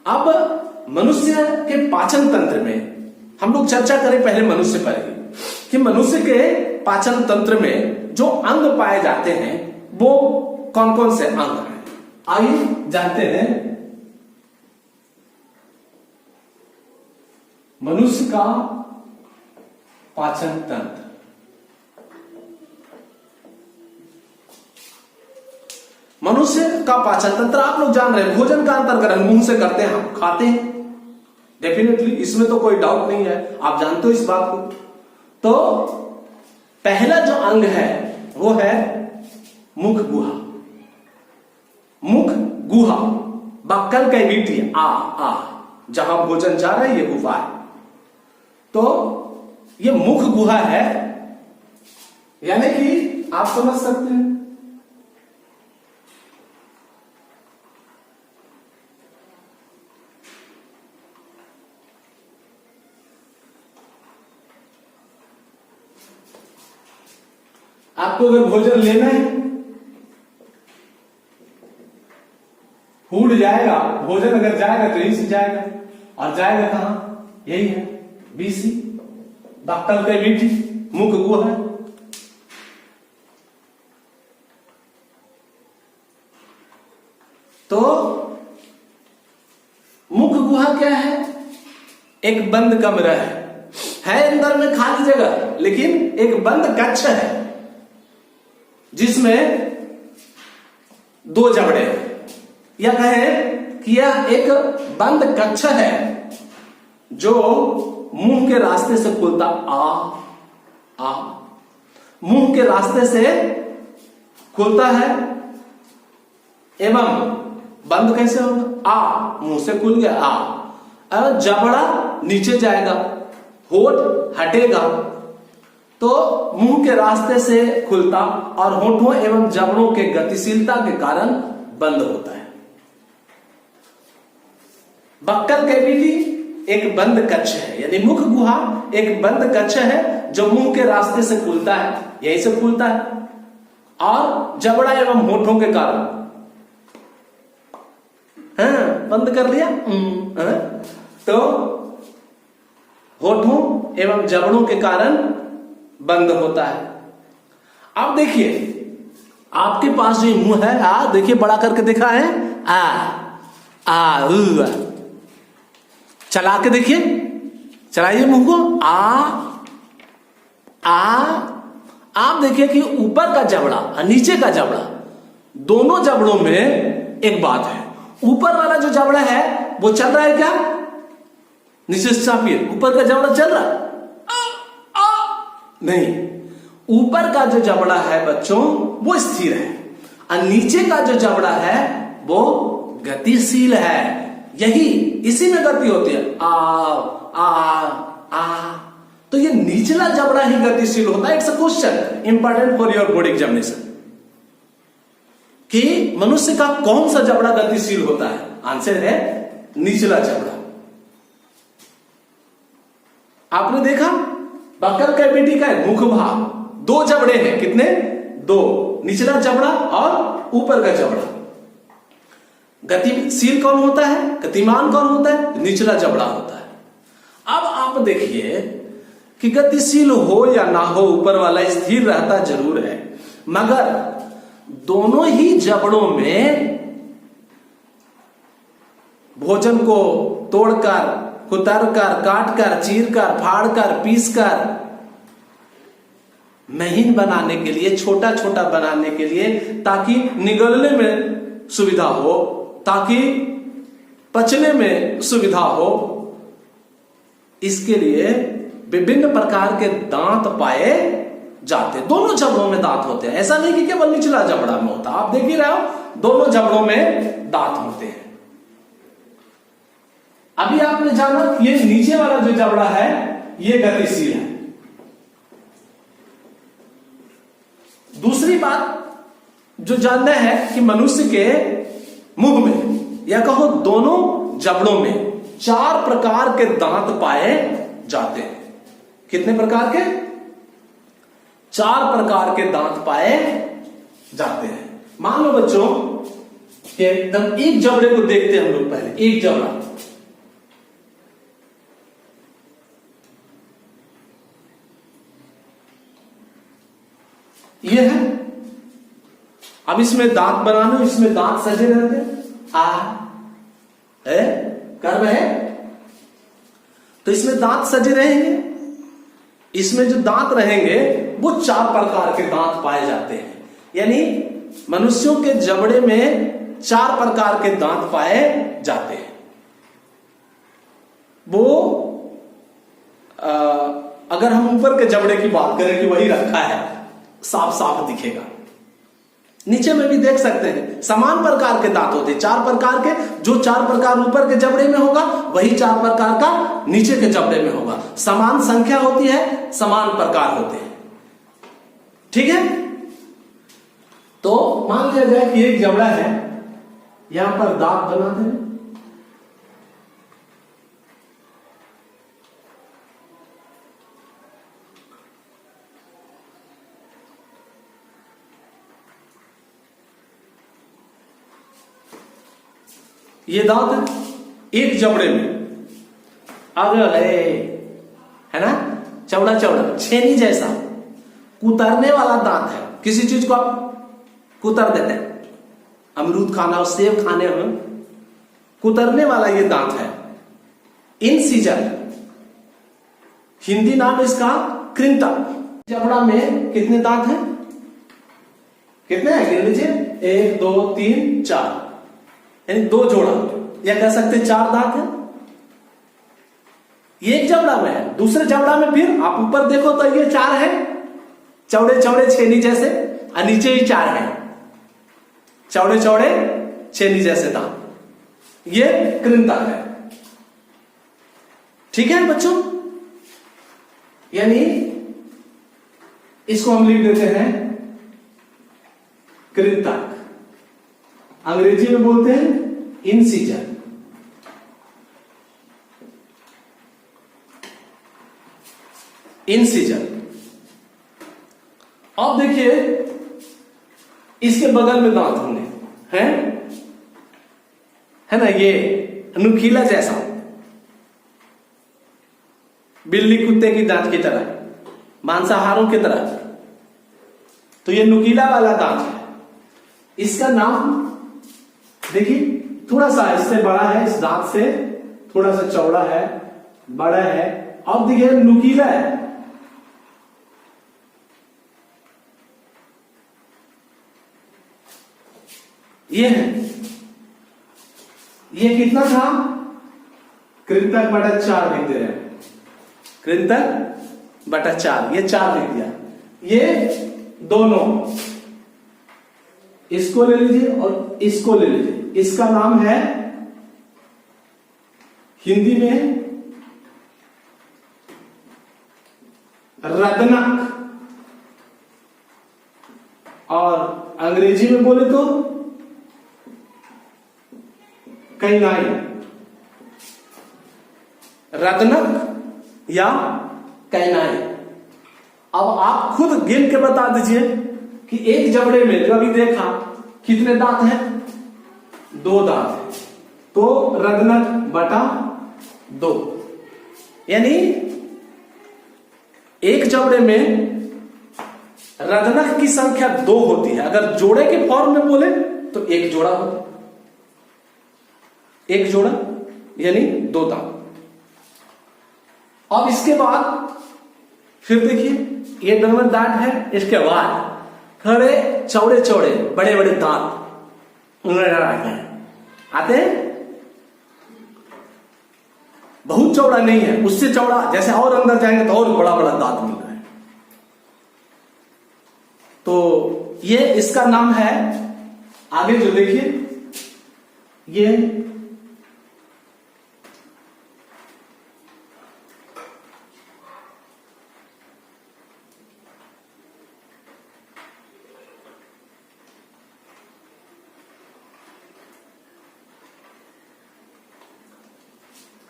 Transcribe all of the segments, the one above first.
अब मनुष्य के पाचन तंत्र में हम लोग चर्चा करें पहले मनुष्य पर ही, कि मनुष्य के पाचन तंत्र में जो अंग पाए जाते हैं वो कौन कौन से अंग हैं, आइए जानते हैं। मनुष्य का पाचन तंत्र। मनुष्य का पाचन तंत्र आप लोग जान रहे हैं, भोजन का अंतर ग्रहण मुंह से करते हैं, हम खाते हैं डेफिनेटली, इसमें तो कोई डाउट नहीं है, आप जानते हो इस बात को। तो पहला जो अंग है वो है मुख गुहा। मुख गुहा, बक्कल कैविटी, आ जहां भोजन जा रहा है ये गुहा है। तो ये मुख गुहा है, यानी कि आप समझ सकते हैं आपको अगर भोजन लेना है, फूड जाएगा, भोजन अगर जाएगा तो यहीं से जाएगा, और जाएगा कहां, यही है बीसी, बक्कल कैविटी, मुख गुहा। तो मुख गुहा क्या है, एक बंद कमरा है अंदर में खाली जगह, लेकिन एक बंद कक्ष है जिसमें दो जबड़े हैं, या कहें कि यह एक बंद कक्ष है जो मुंह के रास्ते से खुलता, आ मुंह के रास्ते से खुलता है, एवं बंद कैसे होगा, आ मुंह से खुल गया, आ जबड़ा नीचे जाएगा, होठ हटेगा, तो मुंह के रास्ते से खुलता और होठों एवं जबड़ों के गतिशीलता के कारण बंद होता है। बक्कल कैविटी एक बंद कक्ष है, यानी मुख गुहा एक बंद कक्ष है जो मुंह के रास्ते से खुलता है, यही से खुलता है, और जबड़ा एवं होठों के कारण बंद कर लिया, तो होठों एवं जबड़ों के कारण बंद होता है। अब देखिए आपके पास जो मुंह है, देखिए बड़ा करके देखा है, चला के देखिए, चलाइए मुंह को, आप देखिए कि ऊपर का जबड़ा और नीचे का जबड़ा, दोनों जबड़ों में एक बात है, ऊपर वाला जो जबड़ा है वो चल रहा है क्या, नीचे से चापिए, ऊपर का जबड़ा चल रहा है नहीं, ऊपर का जो जबड़ा है बच्चों वो स्थिर है, और नीचे का जो जबड़ा है वो गतिशील है, यही इसी में गति होती है, तो ये निचला जबड़ा ही गतिशील होता है। It's a question important for your board examination, कि मनुष्य का कौन सा जबड़ा गतिशील होता है, आंसर है निचला जबड़ा। आपने देखा बक्कल कैविटी का मुख भाग, दो जबड़े हैं, कितने, दो, निचला जबड़ा और ऊपर का जबड़ा। गतिशील कौन होता है, गतिमान कौन होता है, निचला जबड़ा होता है। अब आप देखिए कि गतिशील हो या ना हो, ऊपर वाला स्थिर रहता जरूर है, मगर दोनों ही जबड़ों में भोजन को तोड़कर, कुतरकर, काटकर, चीरकर, फाड़कर, पीसकर महीन बनाने के लिए, छोटा छोटा बनाने के लिए, ताकि निगलने में सुविधा हो, ताकि पचने में सुविधा हो, इसके लिए विभिन्न प्रकार के दांत पाए जाते, दोनों जबड़ों में दांत होते हैं, ऐसा नहीं कि केवल निचला जबड़ा में होता, आप देख ही रहे हो दोनों जबड़ों में दांत होते हैं। अभी आपने जाना ये नीचे वाला जो जबड़ा है ये गतिशील है। दूसरी बात जो जानना है कि मनुष्य के मुंह में या कहो दोनों जबड़ों में 4 प्रकार के दांत पाए जाते हैं। कितने प्रकार के? 4 प्रकार के दांत पाए जाते हैं। मान लो बच्चों कि एकदम एक जबड़े को देखते हैं हम लोग, पहले एक जबड़ा ये है। अब इसमें दांत बनाने, इसमें दांत सजे रहते है, कर रहे, तो इसमें दांत सजे रहेंगे। इसमें जो दांत रहेंगे वो 4 प्रकार के दांत पाए जाते हैं। यानी मनुष्यों के जबड़े में 4 प्रकार के दांत पाए जाते हैं। वो अगर हम ऊपर के जबड़े की बात करें कि वही रखा है, साफ साफ दिखेगा। नीचे में भी देख सकते हैं, समान प्रकार के दांत होते हैं 4 प्रकार के। जो 4 प्रकार ऊपर के जबड़े में होगा वही 4 प्रकार का नीचे के जबड़े में होगा। समान संख्या होती है, समान प्रकार होते हैं। ठीक है, तो मान लिया जाए कि एक जबड़ा है, यहां पर दांत बनाते हैं। ये दांत है एक जबड़े में, अगर है ना, चौड़ा चौड़ा छेनी जैसा कुतरने वाला दांत है। किसी चीज को आप कुतर देते हैं, अमरूद खाना और सेब खाने में कुतरने वाला ये दांत है, इंसिजर। हिंदी नाम इसका कृंतक। जबड़ा में कितने दांत हैं? कितने हैं गिन लीजिए, 1 2 3 4, यानी 2 जोड़ा, या कह सकते 4 दांत है। ये एक जबड़ा में है। दूसरे जबड़ा में फिर आप ऊपर देखो तो ये 4 है, चौड़े चौड़े छेनी जैसे, और नीचे ही 4 है, चौड़े चौड़े छेनी जैसे दांत। ये कृंतक है। ठीक है बच्चों, यानी इसको हम लिख देते हैं कृंतक। अंग्रेजी में बोलते हैं इंसिजर। इंसिजर। अब देखिए इसके बगल में दांत होंगे, हैं, है ना, ये नुकीला जैसा, बिल्ली कुत्ते की दांत की तरह, मांसाहारों की तरह। तो ये नुकीला वाला दांत है। इसका नाम देखिए, थोड़ा सा इससे बड़ा है, इस दांत से थोड़ा सा चौड़ा है, बड़ा है। अब देखिए नुकीला है। ये है, ये कितना था? कृंतक बटा 4 लिख दे रहे हैं, कृंतक बटा 4, ये 4 लिख दिया। ये दोनों, इसको ले लीजिए और इसको ले लीजिए। इसका नाम है हिंदी में रदनक, और अंग्रेजी में बोले तो कैनाइन। रदनक या कैनाइन। अब आप खुद गिन के बता दीजिए कि एक जबड़े में कभी देखा कितने दांत हैं? 2 दांत हैं, तो रदनक बटा 2, यानी एक जबड़े में रदनक की संख्या 2 होती है। अगर जोड़े के फॉर्म में बोले तो एक जोड़ा होता है, एक जोड़ा यानी 2 दांत। अब इसके बाद फिर देखिए ये नंबर दांत है, इसके बाद थोड़े चौड़े चौड़े बड़े बड़े दांत आते हैं। बहुत चौड़ा नहीं है, उससे चौड़ा, जैसे और अंदर जाएंगे तो और बड़ा बड़ा दांत मिल रहा है। तो ये इसका नाम है, आगे जो देखिए ये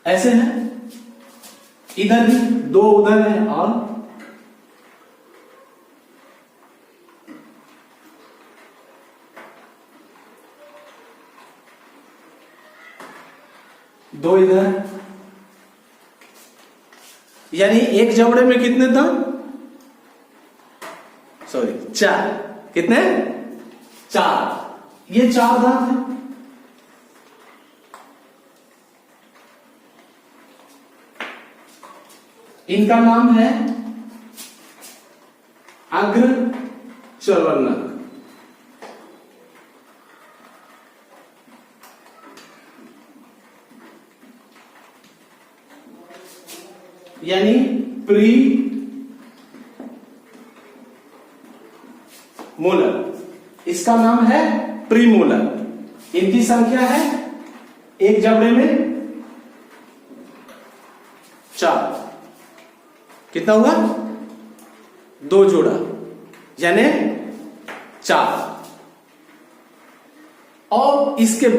ऐसे है, इधर भी 2 उधर है और दो इधर, यानी एक जबड़े में कितने दांत? सॉरी 4। कितने? 4। ये 4 दांत है। इनका नाम है अग्र चर्वणक, यानी प्री मोलर। इसका नाम है प्रीमोलर। इनकी संख्या है एक जबड़े में 4। कितना हुआ? 2 जोड़ा, यानी 4। और इसके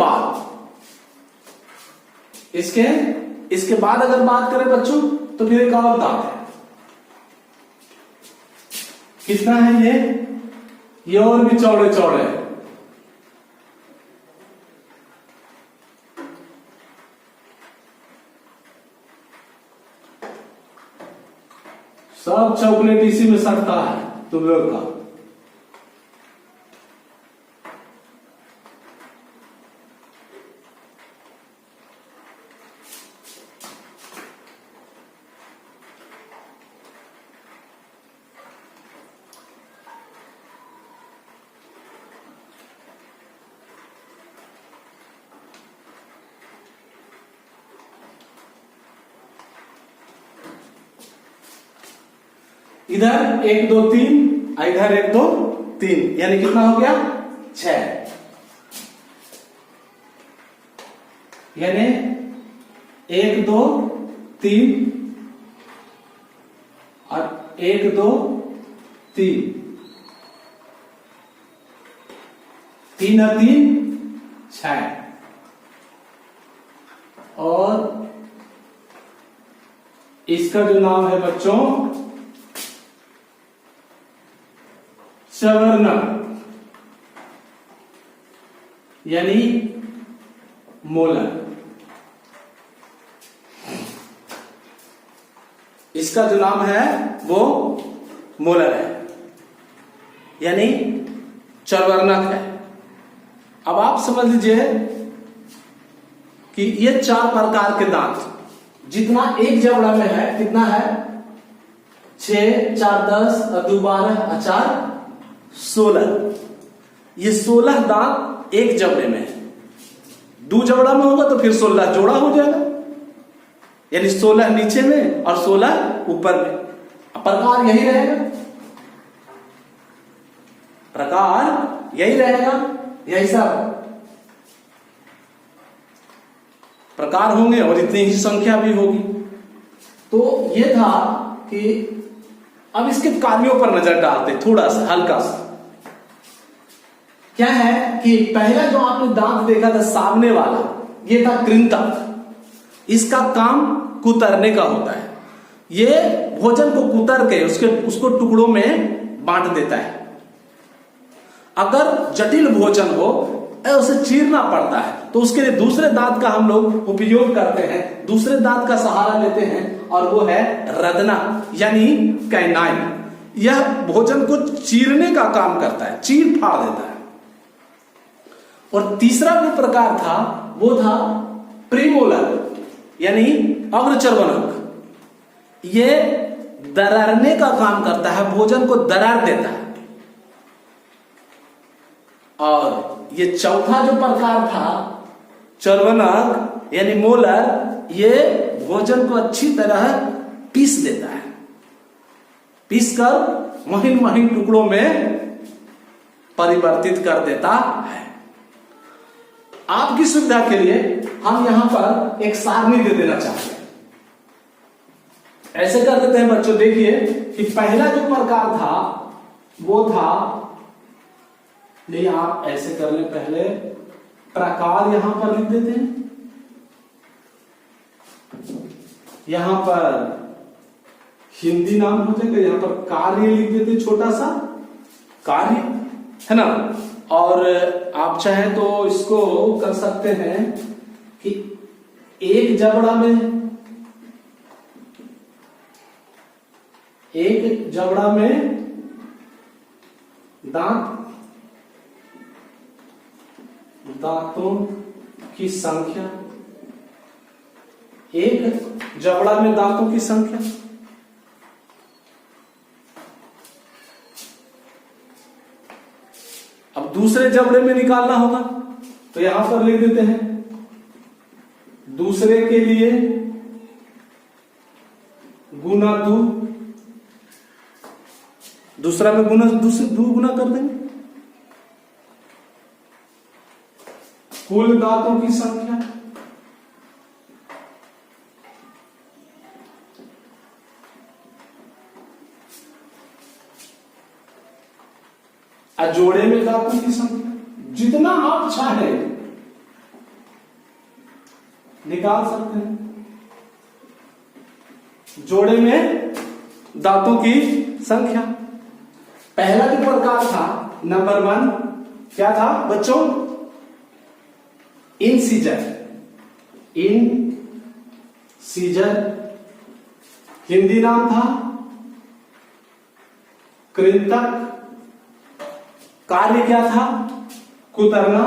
बाद अगर बात करें बच्चों, तो फिर एक और दांत है। कितना है ये और भी चौड़े चौड़े है। सब चॉकलेट इसी में सटता है तुम लोग का। इधर 1 2 3, इधर 1 2 3, यानी कितना हो गया? 6। यानी 1 2 3 और 1 2 3, 3 और 3 6। और इसका जो नाम है बच्चों चर्वणक, यानी मोलर। इसका जो नाम है वो मोलर है, यानी चर्वणक है। अब आप समझ लीजिए कि ये 4 प्रकार के दांत, जितना एक जबड़ा में है, कितना है? 6 4 10 और 2 12 और 4 16। ये 16 दांत एक जबड़े में है। 2 जबड़ा में होगा तो फिर 16 जोड़ा हो जाएगा, यानी 16 नीचे में और 16 ऊपर में। प्रकार यही रहेगा, यही सब प्रकार होंगे और इतनी ही संख्या भी होगी। तो ये था कि अब इसके कार्यों पर नजर डालते थोड़ा सा, हल्का सा। क्या है कि पहला जो आपने दांत देखा था सामने वाला, ये था कृंतक। इसका काम कुतरने का होता है। ये भोजन को कुतर के उसको टुकड़ों में बांट देता है। अगर जटिल भोजन हो, उसे चीरना पड़ता है, तो उसके लिए दूसरे दांत का हम लोग उपयोग करते हैं, दूसरे दांत का सहारा लेते हैं, और वो है रदना, यानी कैनाइन। यह भोजन को चीरने का काम करता है, चीर फाड़ देता है। और तीसरा जो प्रकार था वो था प्रीमोलर, यानी अग्रचर्वणक। ये दरारने का काम करता है, भोजन को दरार देता है। और ये चौथा जो प्रकार था चर्वणक यानी मोलर, ये भोजन को अच्छी तरह पीस देता है, पीसकर महीन महीन टुकड़ों में परिवर्तित कर देता है। आपकी सुविधा के लिए हम यहां पर एक सारणी दे देना चाहते हैं। ऐसे कर देते हैं बच्चों, देखिए कि पहला जो प्रकार था वो था, नहीं आप ऐसे कर ले, पहले प्रकार यहां पर लिख देते हैं, यहां पर हिंदी नाम हो जाएगा, यहां पर कार्य लिख देते हैं, छोटा सा कार्य है ना। और आप चाहे तो इसको कर सकते हैं कि एक जबड़ा में दांतों की संख्या, एक जबड़ा में दांतों की संख्या। अब दूसरे जबड़े में निकालना होगा तो यहां पर लिख देते हैं, दूसरे के लिए गुना दो, दूसरा में गुना दो गुना कर देंगे, कुल दांतों की संख्या जोड़े में दांतों की संख्या, जितना आप चाहे निकाल सकते हैं। जोड़े में दांतों की संख्या, पहला जो प्रकार था नंबर 1 क्या था बच्चों? इंसीजर। हिंदी नाम था कृंतक। कार्य क्या था? कुतरना।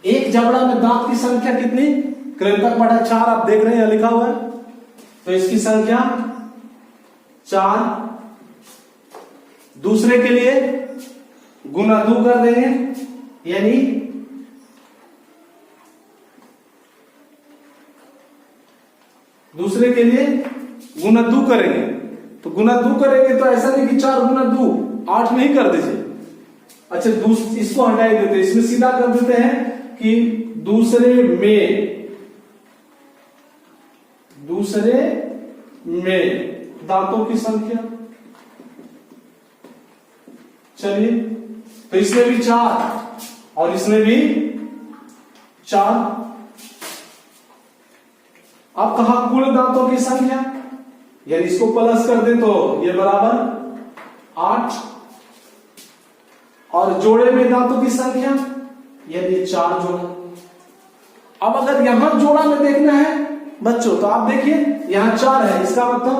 एक जबड़ा में दांत की संख्या कितनी? कृंतक बटा 4, आप देख रहे हैं लिखा हुआ है, तो इसकी संख्या 4। दूसरे के लिए गुना 2 कर देंगे, यानी दूसरे के लिए गुना 2 करेंगे, तो गुना 2 करेंगे तो ऐसा नहीं कि 4 गुना 2 8 नहीं कर दीजिए। अच्छा, इसको हटा देते हैं, इसमें सीधा कर देते हैं कि दूसरे में दांतों की संख्या। चलिए, तो इसमें भी 4 और इसमें भी 4। अब कहा कुल दांतों की संख्या, यानी इसको प्लस कर दे तो ये बराबर 8, और जोड़े में दांतों की संख्या यानी 4 जोड़ा। अब अगर यहां जोड़ा में देखना है बच्चों, तो आप देखिए यहां 4 है, इसका मतलब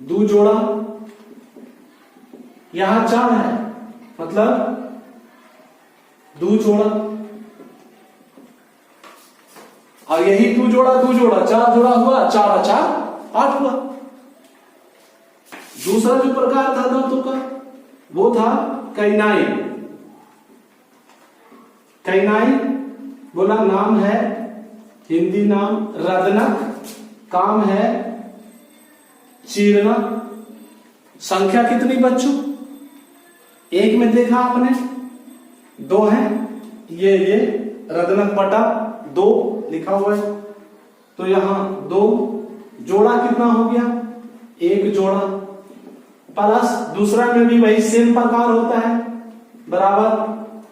2 जोड़ा, यहां 4 है मतलब 2 जोड़ा, और यही 2 जोड़ा 4 जोड़ा हुआ, 4 और 4 8 हुआ। दूसरा जो प्रकार था दांतों का वो था कैनाइन। बोला नाम है, हिंदी नाम रदनक, काम है चीरना। संख्या कितनी बच्चों? एक में देखा आपने 2 है, ये रदनक बटा 2 लिखा हुआ है, तो यहां 2 जोड़ा कितना हो गया? 1 जोड़ा, प्लस दूसरा में भी वही सेम प्रकार होता है, बराबर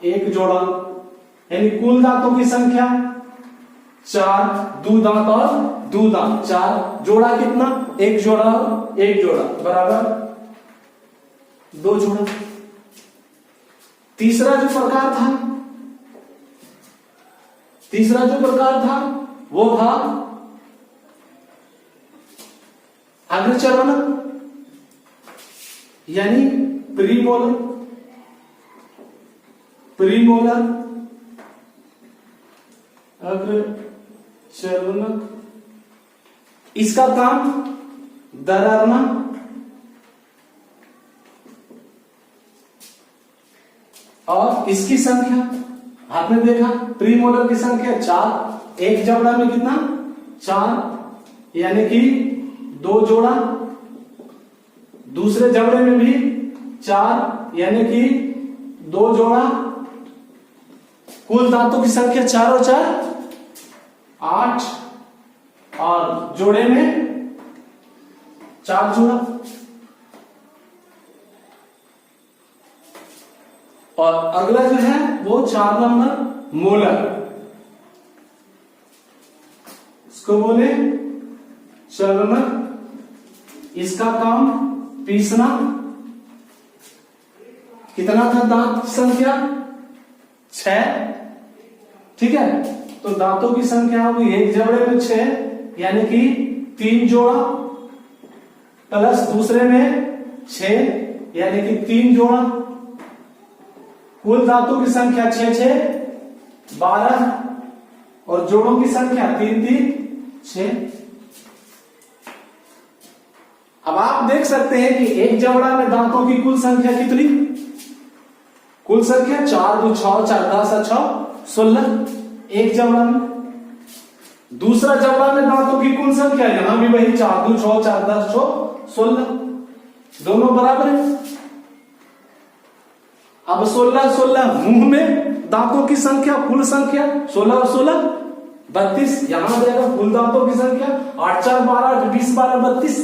1 जोड़ा, यानी कुल दांतों की संख्या 4, 2 दांत और 2 दांत, 4 जोड़ा कितना? 1 जोड़ा और 1 जोड़ा, बराबर 2 जोड़ा। तीसरा जो प्रकार था वो था अग्रचर्वनक, यानी प्रीमोलर अग्रचर्वनक। इसका काम दरारना, और इसकी संख्या आपने देखा प्रीमोलर की संख्या 4, एक जबड़ा में कितना? 4, यानी कि 2 जोड़ा, दूसरे जबड़े में भी 4 यानी कि 2 जोड़ा, कुल दांतों की संख्या 4 और 4 8, और जोड़े में 4 जोड़ा। और अगला जो है वो 4 नंबर मोलर, इसको बोले चर्वनक। इसका काम पीसना। कितना था दांत की संख्या? 6, ठीक है, तो दांतों की संख्या होगी एक जबड़े में 6, यानी कि 3 जोड़ा, प्लस दूसरे में 6 यानी कि 3 जोड़ा। कुल दांतों की संख्या 6 6 12 और जोड़ों की संख्या 3 3 6। अब आप देख सकते हैं कि एक जबड़ा में दांतों की कुल संख्या कितनी? कुल संख्या 4 2 6 4 10 6 16 एक जबड़ा में। दूसरा जबड़ा में दांतों की कुल संख्या यहां भी वही 4 2 6 4 10 16 दोनों बराबर है। अब 16 16 मुंह में दांतों की संख्या कुल संख्या 16 और 16 32 यहां जाएगा कुल दांतों की संख्या 8 4 12 20 12 32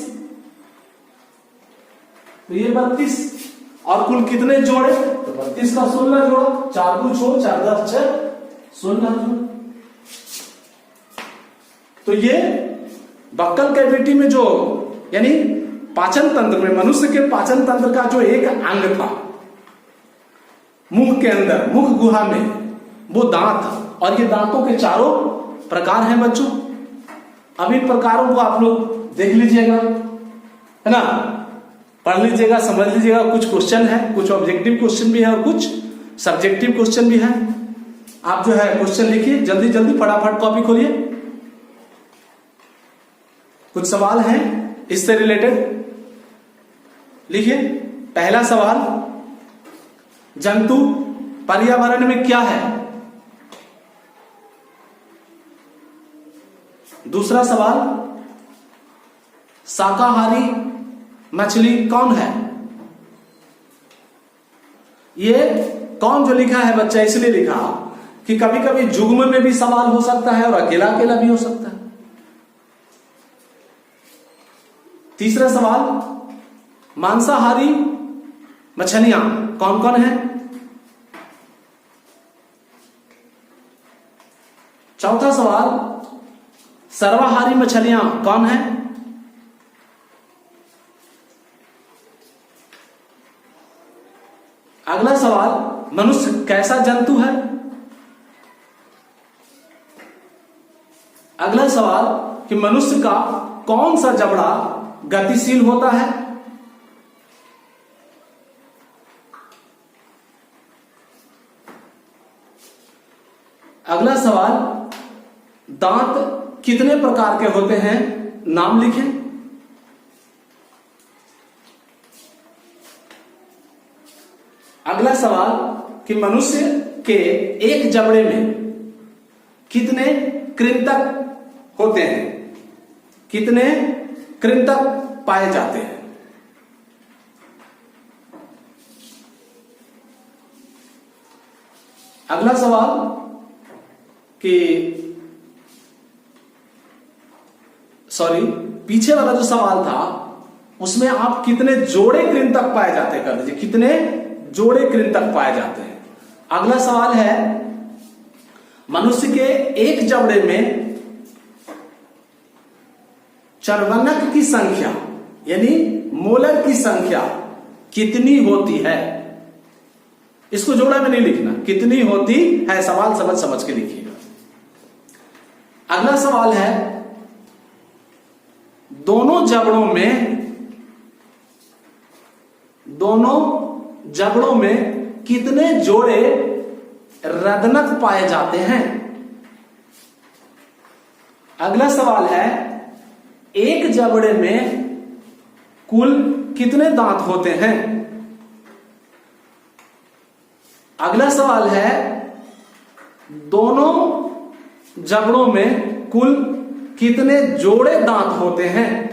तो ये 32 और कुल कितने जोड़े? तो 32 का 16 जोड़ा 4 2 6 4 10 6 16 तो ये बक्कल कैविटी में जो यानी पाचन तंत्र में मनुष्य के पाचन तंत्र का जो एक अंग था मुंह के अंदर मुख गुहा में वो दांत था। और ये दांतों के चारों प्रकार हैं बच्चों। अभी प्रकारों को आप लोग देख लीजिएगा है ना, पढ़ लीजिएगा, समझ लीजिएगा। कुछ क्वेश्चन है, कुछ ऑब्जेक्टिव क्वेश्चन भी है और कुछ सब्जेक्टिव क्वेश्चन भी है। आप जो है क्वेश्चन लिखिए जल्दी जल्दी, फटाफट कॉपी खोलिए। कुछ सवाल हैं इससे रिलेटेड, लिखिए। पहला सवाल, जंतु पर्यावरण में क्या है? दूसरा सवाल, शाकाहारी मछली कौन है? ये कौन जो लिखा है बच्चा इसलिए लिखा कि कभी कभी जुग्म में भी सवाल हो सकता है और अकेला अकेला भी हो सकता है। तीसरा सवाल, मांसाहारी मछलियां कौन कौन है? चौथा सवाल, सर्वाहारी मछलियां कौन है? अगला सवाल, मनुष्य कैसा जंतु है? अगला सवाल कि मनुष्य का कौन सा जबड़ा गतिशील होता है? अगला सवाल, दांत कितने प्रकार के होते हैं? नाम लिखें। अगला सवाल कि मनुष्य के एक जबड़े में कितने कृंतक होते हैं? कितने कृंतक पाए जाते हैं? अगला सवाल कि पीछे वाला जो सवाल था उसमें आप कितने जोड़े कृंतक पाए जाते हैं कर दीजिए, कितने जोड़े कृंतक पाए जाते हैं। अगला सवाल है, मनुष्य के एक जबड़े में चर्वनक की संख्या यानी मोलर की संख्या कितनी होती है? इसको जोड़ा में नहीं लिखना, कितनी होती है सवाल समझ समझ के लिखिएगा। अगला सवाल है, दोनों जबड़ों में कितने जोड़े रदनक पाए जाते हैं? अगला सवाल है, एक जबड़े में कुल कितने दांत होते हैं? अगला सवाल है, दोनों जबड़ों में कुल कितने जोड़े दांत होते हैं?